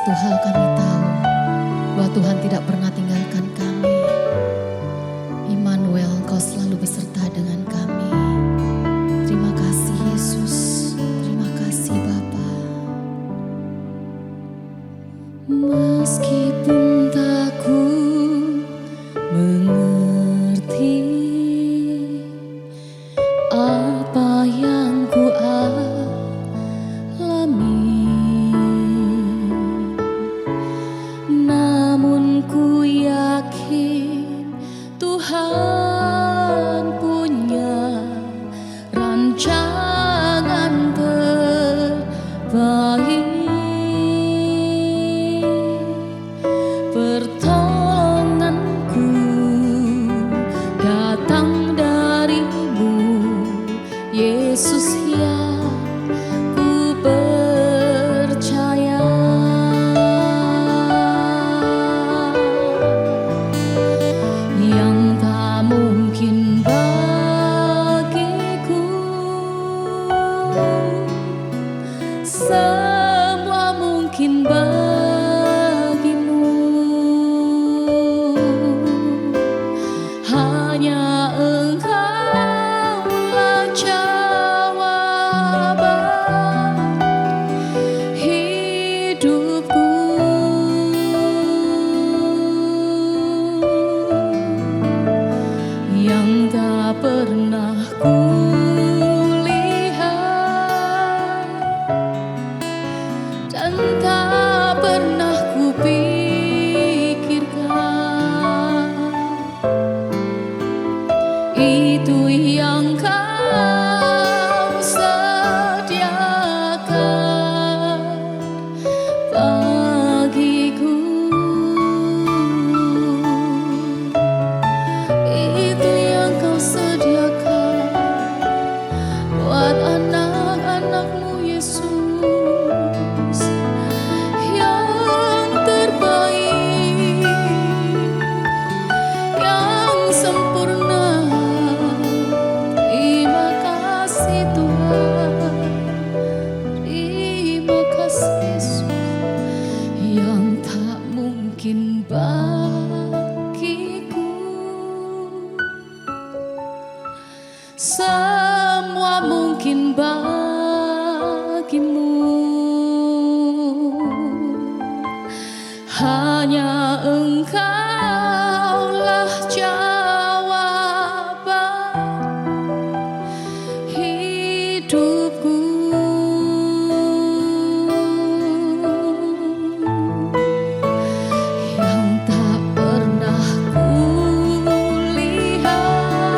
Satu hal kami tahu, bahwa Tuhan tidak pernah tinggalkan kami. Immanuel, Engkau selalu beserta dengan kami. Terima kasih Yesus, terima kasih Bapa. Meskipun tak ku mengerti apa yang ku alami, namun ku yakin Tuhan punya rancangan terbaik. Pertolonganku datang darimu, Yesus yang ku percaya. Yang tak mungkin bagiku, semua mungkin bagimu. Hanya Engkaulah jawaban hidupku. Yang tak pernah ku lihat dan tak pernah ku pikirkan, itu yang Kau sediakan bagiku. Itu yang Kau sediakan buat anak-anak-Mu, Yesus, yang terbaik, yang sempurna. Terima kasih Tuhan, terima kasih Yesus. Yang tak mungkin bagiku, semua mungkin bagimu. Hanya Engkaulah jawaban hidupku. Yang tak pernah ku lihat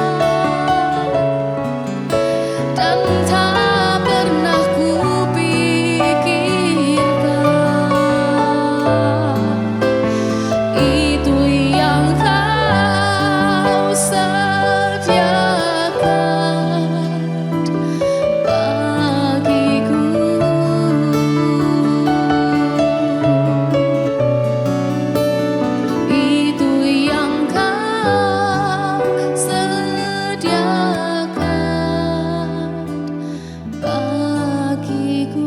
dan tak pernah ku pikirkan, itu yang Kau sediakan bagiku. Itu yang Kau sediakan bagiku.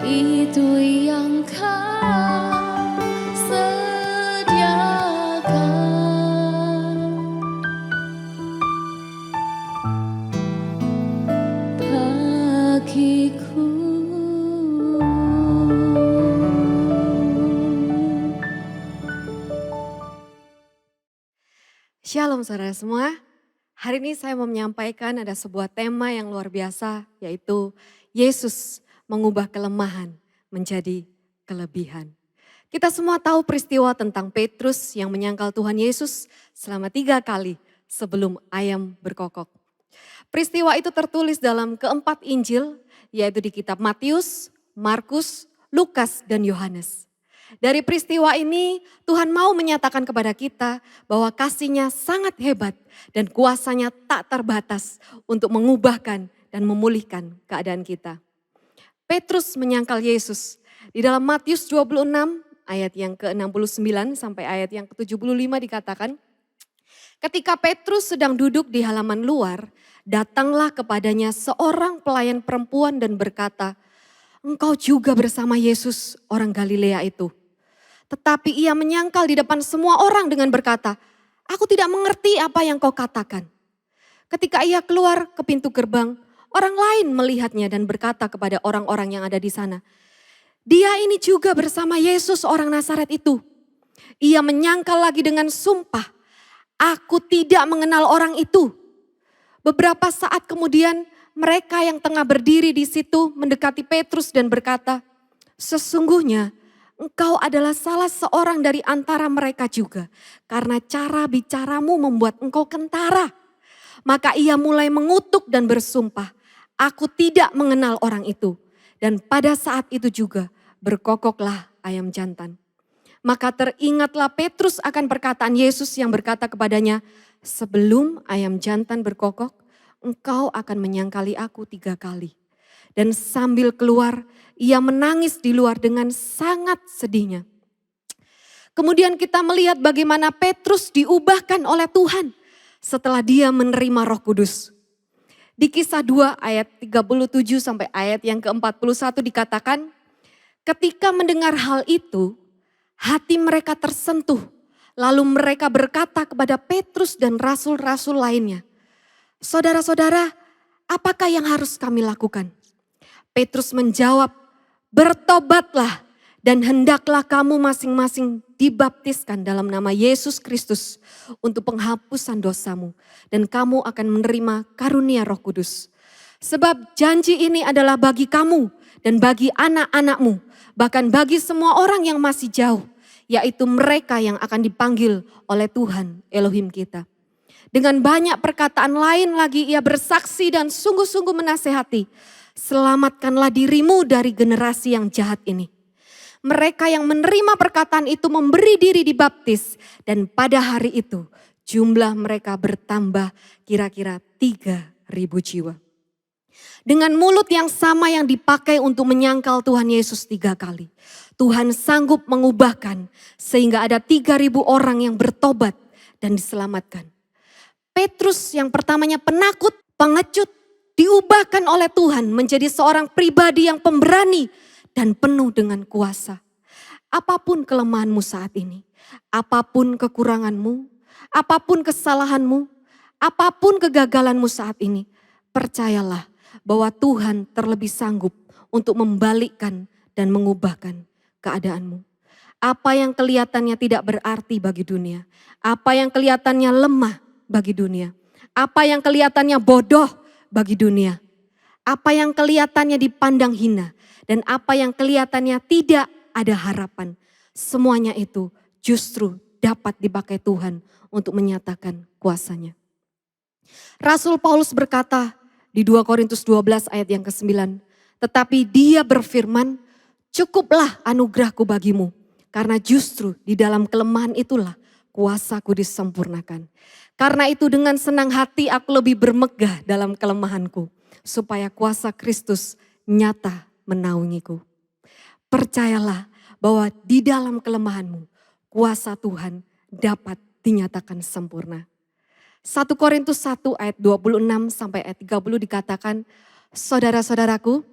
Itu yang Kau sediakan bagiku. Shalom saudara semua, hari ini saya mau menyampaikan ada sebuah tema yang luar biasa, yaitu Yesus mengubah kelemahan menjadi kelebihan. Kita semua tahu peristiwa tentang Petrus yang menyangkal Tuhan Yesus selama 3 kali sebelum ayam berkokok. Peristiwa itu tertulis dalam keempat Injil, yaitu di kitab Matius, Markus, Lukas, dan Yohanes. Dari peristiwa ini Tuhan mau menyatakan kepada kita bahwa kasih-Nya sangat hebat dan kuasa-Nya tak terbatas untuk mengubahkan dan memulihkan keadaan kita. Petrus menyangkal Yesus. Di dalam Matius 26 ayat yang ke-69 sampai ayat yang ke-75 dikatakan, Ketika Petrus sedang duduk di halaman luar, datanglah kepadanya seorang pelayan perempuan dan berkata, "Engkau juga bersama Yesus orang Galilea itu." Tetapi ia menyangkal di depan semua orang dengan berkata, "Aku tidak mengerti apa yang kau katakan." Ketika ia keluar ke pintu gerbang, orang lain melihatnya dan berkata kepada orang-orang yang ada di sana, "Dia ini juga bersama Yesus orang Nazaret itu." Ia menyangkal lagi dengan sumpah, "Aku tidak mengenal orang itu." Beberapa saat kemudian mereka yang tengah berdiri di situ mendekati Petrus dan berkata, "Sesungguhnya engkau adalah salah seorang dari antara mereka juga, karena cara bicaramu membuat engkau kentara." Maka ia mulai mengutuk dan bersumpah, "Aku tidak mengenal orang itu." Dan pada saat itu juga berkokoklah ayam jantan. Maka teringatlah Petrus akan perkataan Yesus yang berkata kepadanya, "Sebelum ayam jantan berkokok, engkau akan menyangkali aku 3 kali." Dan sambil keluar, ia menangis di luar dengan sangat sedihnya. Kemudian kita melihat bagaimana Petrus diubahkan oleh Tuhan setelah dia menerima Roh Kudus. Di Kisah 2 ayat 37 sampai ayat yang ke-41 dikatakan, ketika mendengar hal itu, hati mereka tersentuh. Lalu mereka berkata kepada Petrus dan rasul-rasul lainnya, "Saudara-saudara, apakah yang harus kami lakukan?" Petrus menjawab, "Bertobatlah dan hendaklah kamu masing-masing dibaptiskan dalam nama Yesus Kristus untuk penghapusan dosamu. Dan kamu akan menerima karunia Roh Kudus. Sebab janji ini adalah bagi kamu dan bagi anak-anakmu, bahkan bagi semua orang yang masih jauh, yaitu mereka yang akan dipanggil oleh Tuhan Elohim kita." Dengan banyak perkataan lain lagi ia bersaksi dan sungguh-sungguh menasehati, "Selamatkanlah dirimu dari generasi yang jahat ini." Mereka yang menerima perkataan itu memberi diri dibaptis, dan pada hari itu jumlah mereka bertambah kira-kira 3.000 jiwa. Dengan mulut yang sama yang dipakai untuk menyangkal Tuhan Yesus 3 kali, Tuhan sanggup mengubahkan sehingga ada 3.000 orang yang bertobat dan diselamatkan. Petrus yang pertamanya penakut, pengecut, diubahkan oleh Tuhan menjadi seorang pribadi yang pemberani dan penuh dengan kuasa. Apapun kelemahanmu saat ini, apapun kekuranganmu, apapun kesalahanmu, apapun kegagalanmu saat ini, percayalah bahwa Tuhan terlebih sanggup untuk membalikkan dan mengubahkan keadaanmu. Apa yang kelihatannya tidak berarti bagi dunia, apa yang kelihatannya lemah bagi dunia, apa yang kelihatannya bodoh bagi dunia, apa yang kelihatannya dipandang hina, dan apa yang kelihatannya tidak ada harapan, semuanya itu justru dapat dipakai Tuhan untuk menyatakan kuasa-Nya. Rasul Paulus berkata di 2 Korintus 12 ayat yang ke-9, "Tetapi dia berfirman, cukuplah anugerahku bagimu, karena justru di dalam kelemahan itulah kuasaku disempurnakan. Karena itu dengan senang hati aku lebih bermegah dalam kelemahanku, supaya kuasa Kristus nyata menaungiku." Percayalah bahwa di dalam kelemahanmu, kuasa Tuhan dapat dinyatakan sempurna. 1 Korintus 1 ayat 26 sampai ayat 30 dikatakan, "Saudara-saudaraku,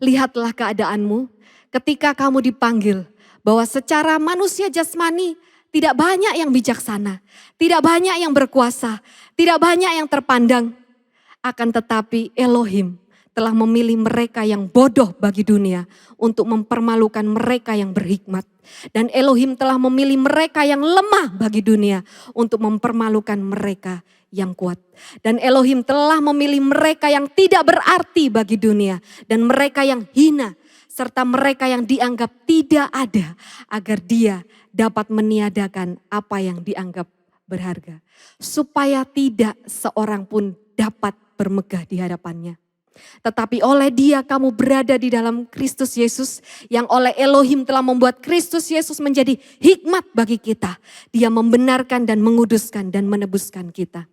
lihatlah keadaanmu ketika kamu dipanggil, bahwa secara manusia jasmani tidak banyak yang bijaksana, tidak banyak yang berkuasa, tidak banyak yang terpandang. Akan tetapi Elohim telah memilih mereka yang bodoh bagi dunia untuk mempermalukan mereka yang berhikmat. Dan Elohim telah memilih mereka yang lemah bagi dunia untuk mempermalukan mereka yang kuat. Dan Elohim telah memilih mereka yang tidak berarti bagi dunia dan mereka yang hina serta mereka yang dianggap tidak ada, agar dia dapat meniadakan apa yang dianggap berharga, supaya tidak seorang pun dapat bermegah di hadapannya. Tetapi oleh dia kamu berada di dalam Kristus Yesus, yang oleh Elohim telah membuat Kristus Yesus menjadi hikmat bagi kita. Dia membenarkan dan menguduskan dan menebuskan kita.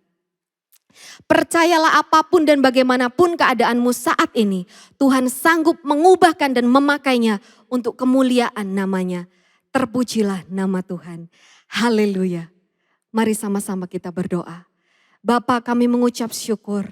Percayalah apapun dan bagaimanapun keadaanmu saat ini, Tuhan sanggup mengubahkan dan memakainya untuk kemuliaan namanya. Terpujilah nama Tuhan. Haleluya. Mari sama-sama kita berdoa. Bapa, kami mengucap syukur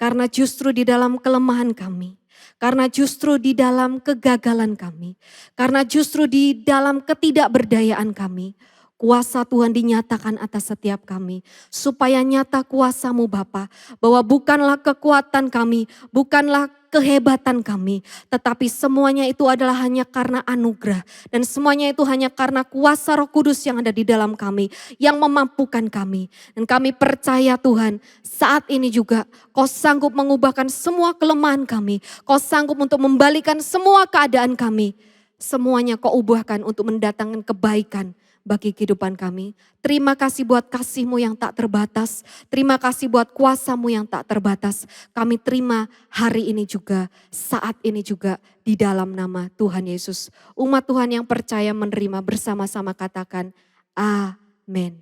karena justru di dalam kelemahan kami, karena justru di dalam kegagalan kami, karena justru di dalam ketidakberdayaan kami, kuasa Tuhan dinyatakan atas setiap kami. Supaya nyata kuasa-Mu Bapa, bahwa bukanlah kekuatan kami, bukanlah kehebatan kami, tetapi semuanya itu adalah hanya karena anugerah. Dan semuanya itu hanya karena kuasa Roh Kudus yang ada di dalam kami, yang memampukan kami. Dan kami percaya Tuhan, saat ini juga Kau sanggup mengubahkan semua kelemahan kami. Kau sanggup untuk membalikan semua keadaan kami. Semuanya Kau ubahkan untuk mendatangkan kebaikan bagi kehidupan kami. Terima kasih buat kasih-Mu yang tak terbatas. Terima kasih buat kuasa-Mu yang tak terbatas. Kami terima hari ini juga, saat ini juga di dalam nama Tuhan Yesus. Umat Tuhan yang percaya menerima bersama-sama katakan amin.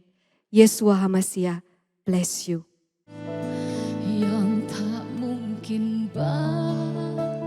Yeshua HaMashiach, bless you. Yang tak mungkin bagiku